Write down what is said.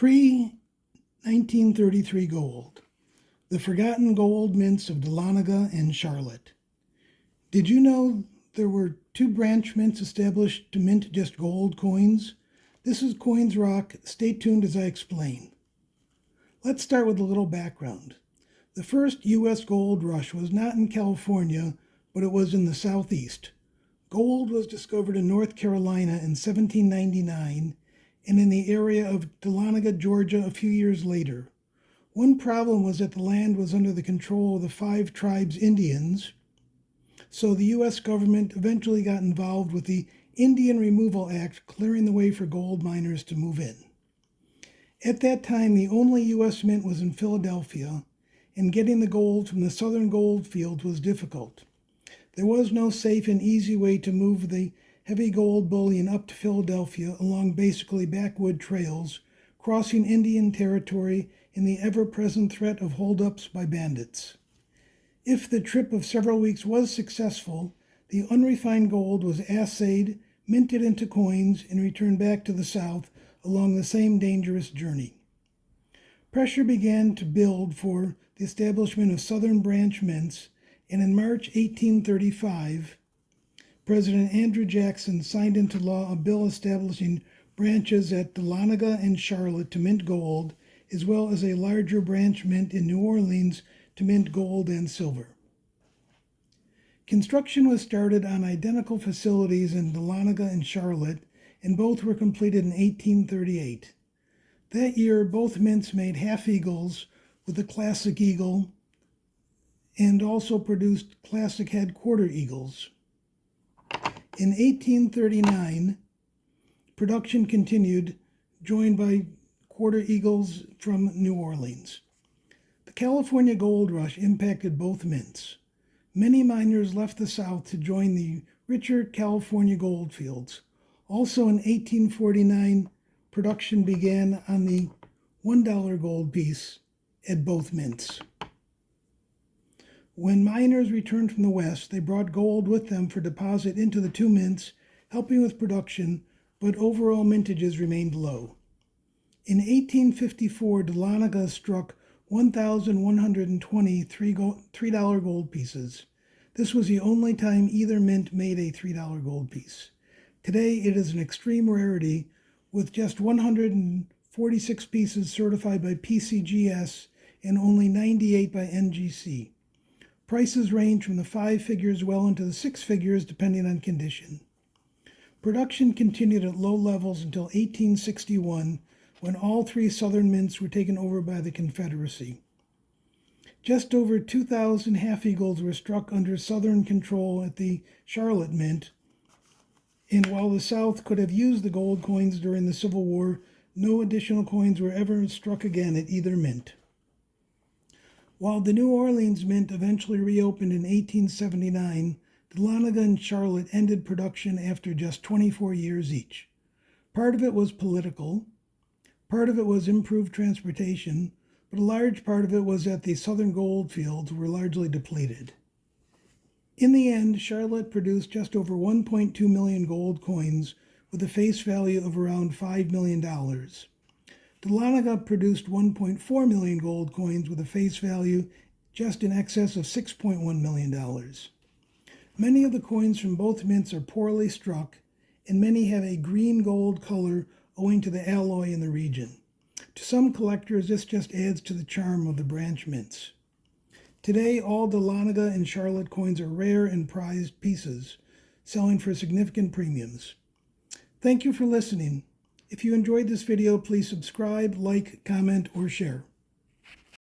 Pre-1933 gold. The forgotten gold mints of Dahlonega and Charlotte. Did you know there were two branch mints established to mint just gold coins? This is Coins Rock. Stay tuned as I explain. Let's start with a little background. The first U.S. gold rush was not in California, but it was in the Southeast. Gold was discovered in North Carolina in 1799 and in the area of Dahlonega, Georgia, a few years later. One problem was that the land was under the control of the Five Tribes Indians, so the U.S. government eventually got involved with the Indian Removal Act, clearing the way for gold miners to move in. At that time, the only U.S. mint was in Philadelphia, and getting the gold from the southern gold fields was difficult. There was no safe and easy way to move the heavy gold bullion up to Philadelphia along basically backwood trails, crossing Indian territory in the ever-present threat of holdups by bandits. If the trip of several weeks was successful, the unrefined gold was assayed, minted into coins, and returned back to the South along the same dangerous journey. Pressure began to build for the establishment of Southern branch mints, and in March 1835, President Andrew Jackson signed into law a bill establishing branches at Dahlonega and Charlotte to mint gold, as well as a larger branch mint in New Orleans to mint gold and silver. Construction was started on identical facilities in Dahlonega and Charlotte, and both were completed in 1838. That year, both mints made half eagles with the classic eagle and also produced classic head quarter eagles. In 1839, production continued, joined by quarter eagles from New Orleans. The California gold rush impacted both mints. Many miners left the South to join the richer California gold fields. Also in 1849, production began on the $1 gold piece at both mints. When miners returned from the West, they brought gold with them for deposit into the two mints, helping with production, but overall mintages remained low. In 1854, Dahlonega struck 1,120 $3 gold pieces. This was the only time either mint made a $3 gold piece. Today, it is an extreme rarity, with just 146 pieces certified by PCGS and only 98 by NGC. Prices range from the 5 figures well into the 6 figures depending on condition. Production continued at low levels until 1861, when all three southern mints were taken over by the Confederacy. Just over 2,000 half-eagles were struck under Southern control at the Charlotte Mint, and while the South could have used the gold coins during the Civil War, no additional coins were ever struck again at either mint. While the New Orleans Mint eventually reopened in 1879, Dahlonega and Charlotte ended production after just 24 years each. Part of it was political, part of it was improved transportation, but a large part of it was that the southern gold fields were largely depleted. In the end, Charlotte produced just over 1.2 million gold coins with a face value of around $5 million. Dahlonega produced 1.4 million gold coins with a face value just in excess of $6.1 million. Many of the coins from both mints are poorly struck, and many have a green gold color owing to the alloy in the region. To some collectors, this just adds to the charm of the branch mints. Today, all Dahlonega and Charlotte coins are rare and prized pieces, selling for significant premiums. Thank you for listening. If you enjoyed this video, please subscribe, like, comment, or share.